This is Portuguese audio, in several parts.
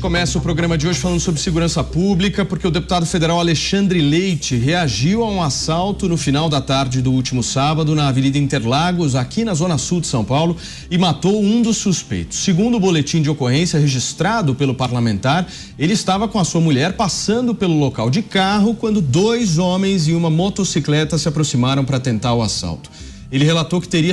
começa o programa de hoje falando sobre segurança pública, porque o deputado federal Alexandre Leite reagiu a um assalto no final da tarde do último sábado na Avenida Interlagos, aqui na zona sul de São Paulo, e matou um dos suspeitos. Segundo o boletim de ocorrência registrado pelo parlamentar, ele estava com a sua mulher passando pelo local de carro quando dois homens e uma motocicleta se aproximaram para tentar o assalto. Ele relatou que teria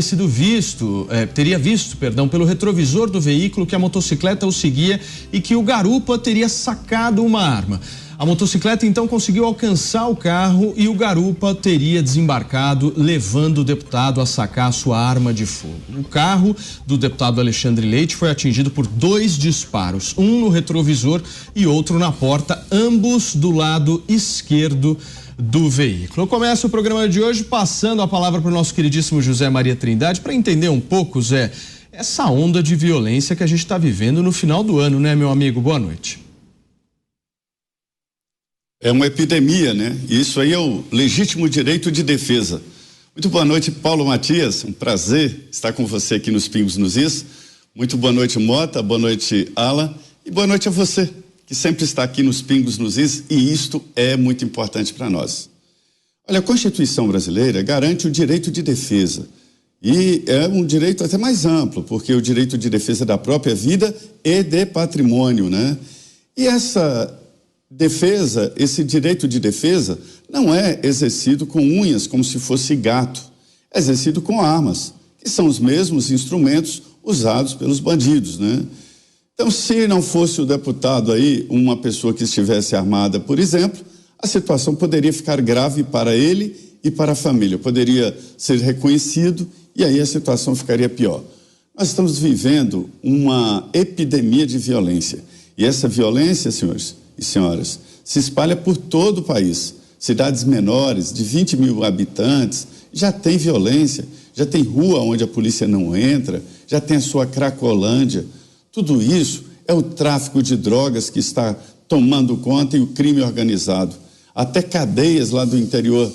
visto pelo retrovisor do veículo que a motocicleta o seguia e que o garupa teria sacado uma arma. A motocicleta então conseguiu alcançar o carro e o garupa teria desembarcado, levando o deputado a sacar a sua arma de fogo. O carro do deputado Alexandre Leite foi atingido por 2 disparos, um no retrovisor e outro na porta, ambos do lado esquerdo do veículo. Eu começo o programa de hoje passando a palavra para o nosso queridíssimo José Maria Trindade para entender um pouco, Zé, essa onda de violência que a gente está vivendo no final do ano, né, meu amigo? Boa noite. É uma epidemia, né? E isso aí é o legítimo direito de defesa. Muito boa noite, Paulo Matias. Um prazer estar com você aqui nos Pingos nos Is. Muito boa noite, Mota. Boa noite, Ala. E boa noite a você, que sempre está aqui nos Pingos nos Is, e isto é muito importante para nós. Olha, a Constituição brasileira garante o direito de defesa, e é um direito até mais amplo, porque é o direito de defesa da própria vida e de patrimônio, né? E essa defesa, esse direito de defesa, não é exercido com unhas, como se fosse gato, é exercido com armas, que são os mesmos instrumentos usados pelos bandidos, né? Então, se não fosse o deputado aí, uma pessoa que estivesse armada, por exemplo, a situação poderia ficar grave para ele e para a família. Poderia ser reconhecido e aí a situação ficaria pior. Nós estamos vivendo uma epidemia de violência. E essa violência, senhores e senhoras, se espalha por todo o país. Cidades menores, de 20 mil habitantes, já tem violência, já tem rua onde a polícia não entra, já tem a sua Cracolândia. Tudo isso é o tráfico de drogas que está tomando conta e o crime organizado. Até cadeias lá do interior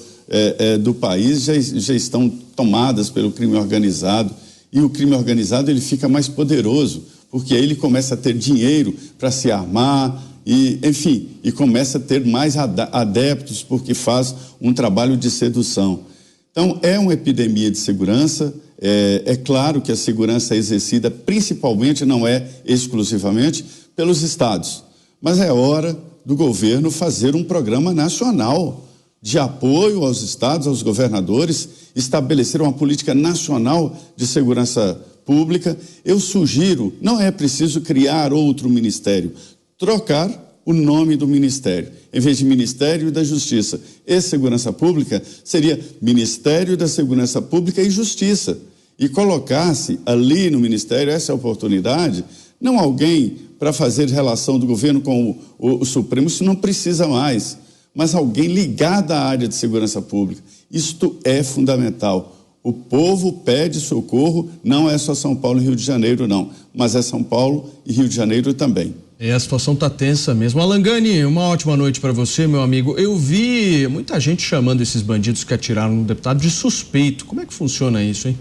do país já estão tomadas pelo crime organizado. E o crime organizado ele fica mais poderoso, porque aí ele começa a ter dinheiro para se armar e, enfim, e começa a ter mais adeptos porque faz um trabalho de sedução. Então, é uma epidemia de segurança. É claro que a segurança é exercida principalmente, não é exclusivamente, pelos estados. Mas é hora do governo fazer um programa nacional de apoio aos estados, aos governadores, estabelecer uma política nacional de segurança pública. Eu sugiro, não é preciso criar outro ministério, trocar o nome do ministério. Em vez de Ministério da Justiça e Segurança Pública, seria Ministério da Segurança Pública e Justiça. E colocasse ali no Ministério essa oportunidade, não alguém para fazer relação do governo com o Supremo, isso não precisa mais, mas alguém ligado à área de segurança pública. Isto é fundamental. O povo pede socorro, não é só São Paulo e Rio de Janeiro, não, mas é São Paulo e Rio de Janeiro também. A situação tá tensa mesmo. Alan Gani, uma ótima noite para você, meu amigo. Eu vi muita gente chamando esses bandidos que atiraram no deputado de suspeito. Como é que funciona isso, hein?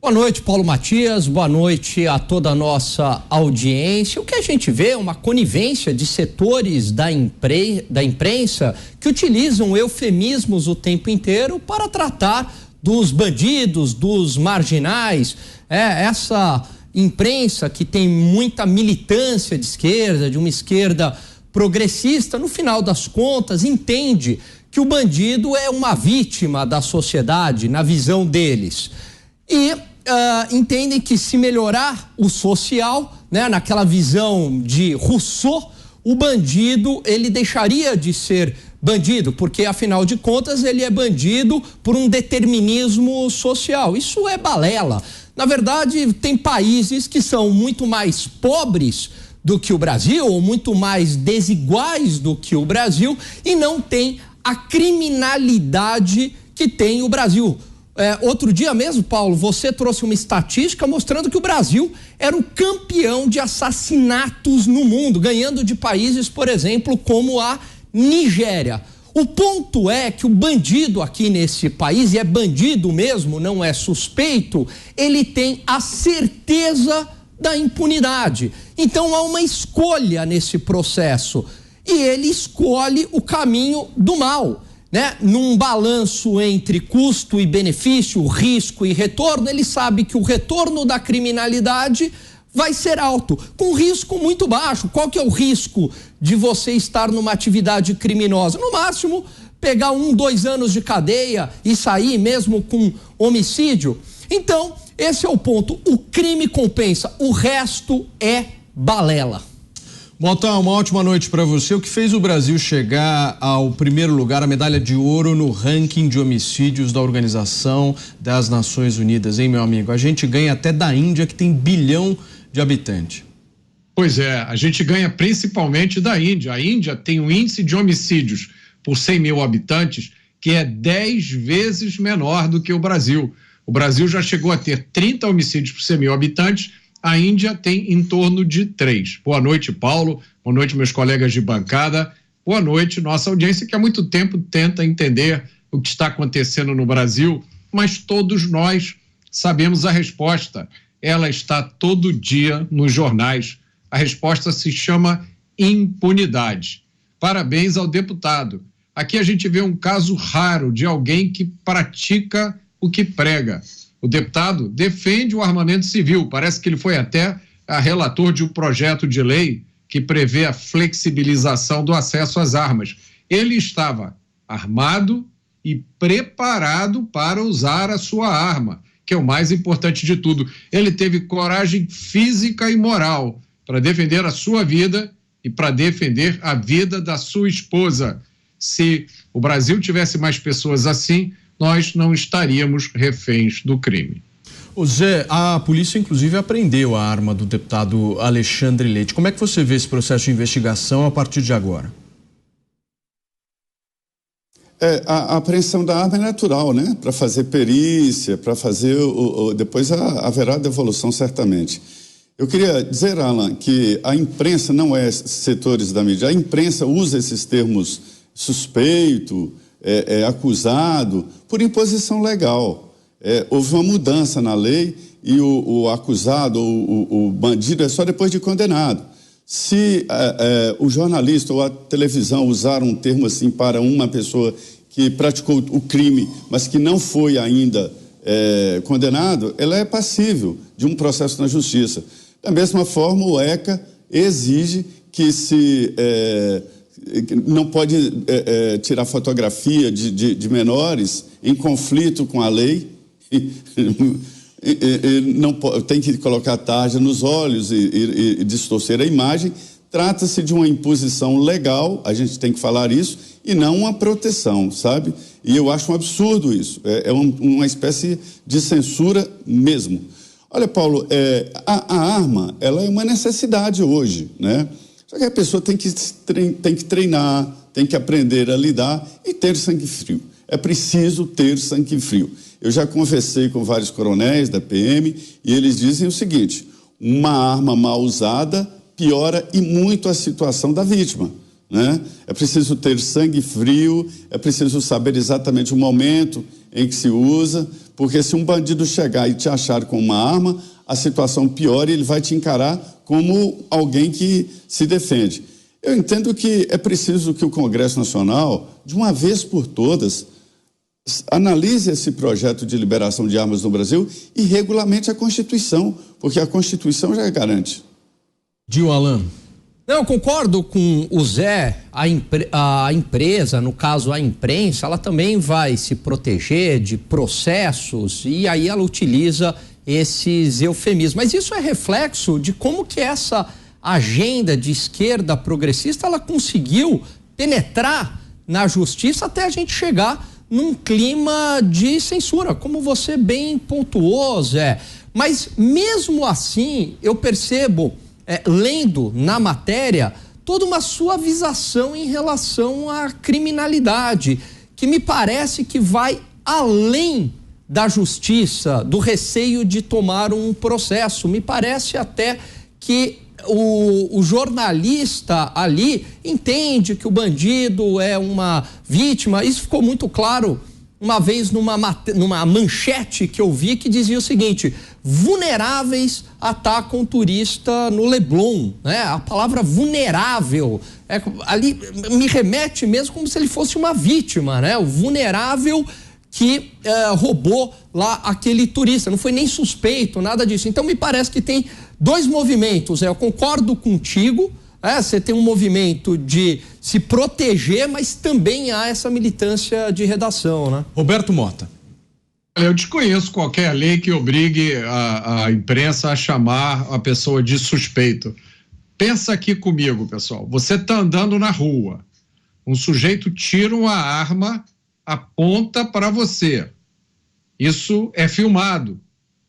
Boa noite, Paulo Matias. Boa noite a toda a nossa audiência. O que a gente vê é uma conivência de setores da imprensa que utilizam eufemismos o tempo inteiro para tratar dos bandidos, dos marginais. Essa imprensa que tem muita militância de esquerda, de uma esquerda progressista, no final das contas entende que o bandido é uma vítima da sociedade, na visão deles. E entendem que se melhorar o social, né, naquela visão de Rousseau, o bandido ele deixaria de ser bandido, porque afinal de contas ele é bandido por um determinismo social. Isso é balela. Na verdade, tem países que são muito mais pobres do que o Brasil, ou muito mais desiguais do que o Brasil, e não tem a criminalidade que tem o Brasil. Outro dia mesmo, Paulo, você trouxe uma estatística mostrando que o Brasil era o campeão de assassinatos no mundo, ganhando de países, por exemplo, como a Nigéria. O ponto é que o bandido aqui nesse país, e é bandido mesmo, não é suspeito, ele tem a certeza da impunidade. Então há uma escolha nesse processo e ele escolhe o caminho do mal, né? Num balanço entre custo e benefício, risco e retorno, ele sabe que o retorno da criminalidade vai ser alto, com risco muito baixo. Qual que é o risco de você estar numa atividade criminosa? No máximo, pegar 1, 2 anos de cadeia e sair mesmo com homicídio. Então, esse é o ponto. O crime compensa, o resto é balela. Mota, uma ótima noite para você. O que fez o Brasil chegar ao primeiro lugar, a medalha de ouro no ranking de homicídios da Organização das Nações Unidas, hein, meu amigo? A gente ganha até da Índia, que tem 1 bilhão de habitantes. Pois é, a gente ganha principalmente da Índia. A Índia tem um índice de homicídios por 100 mil habitantes que é 10 vezes menor do que o Brasil. O Brasil já chegou a ter 30 homicídios por 100 mil habitantes, a Índia tem em torno de 3. Boa noite, Paulo. Boa noite, meus colegas de bancada. Boa noite, nossa audiência, que há muito tempo tenta entender o que está acontecendo no Brasil, mas todos nós sabemos a resposta. Ela está todo dia nos jornais. A resposta se chama impunidade. Parabéns ao deputado. Aqui a gente vê um caso raro de alguém que pratica o que prega. O deputado defende o armamento civil. Parece que ele foi até relator de um projeto de lei que prevê a flexibilização do acesso às armas. Ele estava armado e preparado para usar a sua arma, que é o mais importante de tudo. Ele teve coragem física e moral para defender a sua vida e para defender a vida da sua esposa. Se o Brasil tivesse mais pessoas assim, nós não estaríamos reféns do crime. Ô Zé, a polícia inclusive apreendeu a arma do deputado Alexandre Leite. Como é que você vê esse processo de investigação a partir de agora? A apreensão da arma é natural, né? Para fazer perícia, para fazer depois haverá devolução certamente. Eu queria dizer, Alan, que a imprensa não é setores da mídia. A imprensa usa esses termos suspeito, acusado, por imposição legal. Houve uma mudança na lei e o acusado, o bandido, é só depois de condenado. Se o jornalista ou a televisão usaram um termo assim para uma pessoa que praticou o crime, mas que não foi ainda condenado, ela é passível de um processo na justiça. Da mesma forma, o ECA exige que se não pode tirar fotografia de menores em conflito com a lei, não tem que colocar tarja nos olhos e distorcer a imagem. Trata-se de uma imposição legal, a gente tem que falar isso, e não uma proteção, sabe? E eu acho um absurdo isso, uma espécie de censura mesmo. Olha, Paulo, a arma, ela é uma necessidade hoje, né? Só que a pessoa tem que treinar, tem que aprender a lidar e ter sangue frio. É preciso ter sangue frio. Eu já conversei com vários coronéis da PM e eles dizem o seguinte: uma arma mal usada piora e muito a situação da vítima, né? É preciso ter sangue frio, é preciso saber exatamente o momento em que se usa, porque se um bandido chegar e te achar com uma arma, a situação piora e ele vai te encarar como alguém que se defende. Eu entendo que é preciso que o Congresso Nacional, de uma vez por todas, analise esse projeto de liberação de armas no Brasil e regulamente a Constituição, porque a Constituição já garante. Gil Alan. Não, eu concordo com o Zé. A empresa, no caso a imprensa, ela também vai se proteger de processos e aí ela utiliza esses eufemismos. Mas isso é reflexo de como que essa agenda de esquerda progressista, ela conseguiu penetrar na justiça até a gente chegar num clima de censura, como você bem pontuou, Zé. Mas mesmo assim, eu percebo, lendo na matéria, toda uma suavização em relação à criminalidade, que me parece que vai além da justiça, do receio de tomar um processo. Me parece até que o jornalista ali entende que o bandido é uma vítima. Isso ficou muito claro uma vez numa manchete que eu vi que dizia o seguinte: vulneráveis atacam turista no Leblon, né? A palavra vulnerável ali me remete mesmo como se ele fosse uma vítima, né? O vulnerável que roubou lá aquele turista, não foi nem suspeito, nada disso. Então me parece que tem dois movimentos, eu concordo contigo, você tem um movimento de se proteger, mas também há essa militância de redação, né? Roberto Mota. Eu desconheço qualquer lei que obrigue a imprensa a chamar a pessoa de suspeito. Pensa aqui comigo, pessoal, você está andando na rua, um sujeito tira uma arma, aponta para você. Isso é filmado.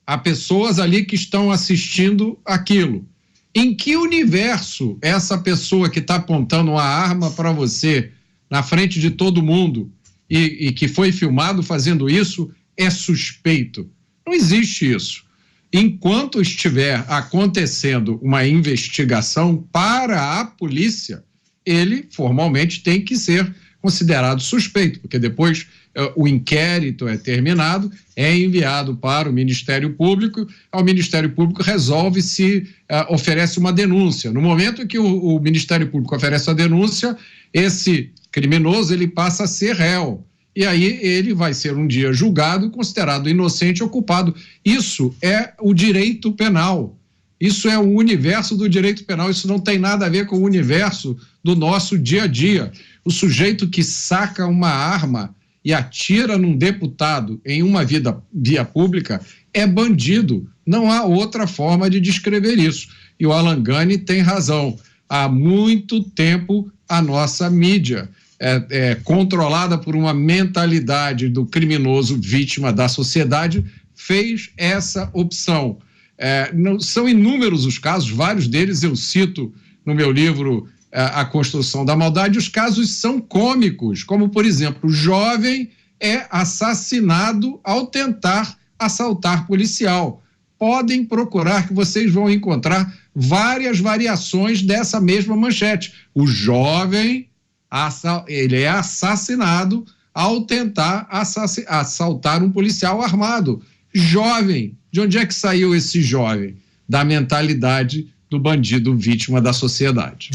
Há pessoas ali que estão assistindo aquilo. Em que universo essa pessoa que está apontando uma arma para você na frente de todo mundo e que foi filmado fazendo isso é suspeito? Não existe isso. Enquanto estiver acontecendo uma investigação para a polícia, ele formalmente tem que ser considerado suspeito, porque depois o inquérito é terminado, é enviado para o Ministério Público, o Ministério Público resolve se oferece uma denúncia. No momento que o Ministério Público oferece a denúncia, esse criminoso ele passa a ser réu. E aí ele vai ser um dia julgado, considerado inocente ou culpado. Isso é o direito penal. Isso é o universo do direito penal. Isso não tem nada a ver com o universo do nosso dia a dia. O sujeito que saca uma arma e atira num deputado em uma via pública é bandido. Não há outra forma de descrever isso. E o Alan Gani tem razão. Há muito tempo a nossa mídia é controlada por uma mentalidade do criminoso vítima da sociedade, fez essa opção. São inúmeros os casos, vários deles eu cito no meu livro A Construção da Maldade. Os casos são cômicos, como, por exemplo, o jovem é assassinado ao tentar assaltar policial. Podem procurar que vocês vão encontrar várias variações dessa mesma manchete. O jovem, ele é assassinado ao tentar assaltar um policial armado. Jovem, de onde é que saiu esse jovem? Da mentalidade do bandido vítima da sociedade.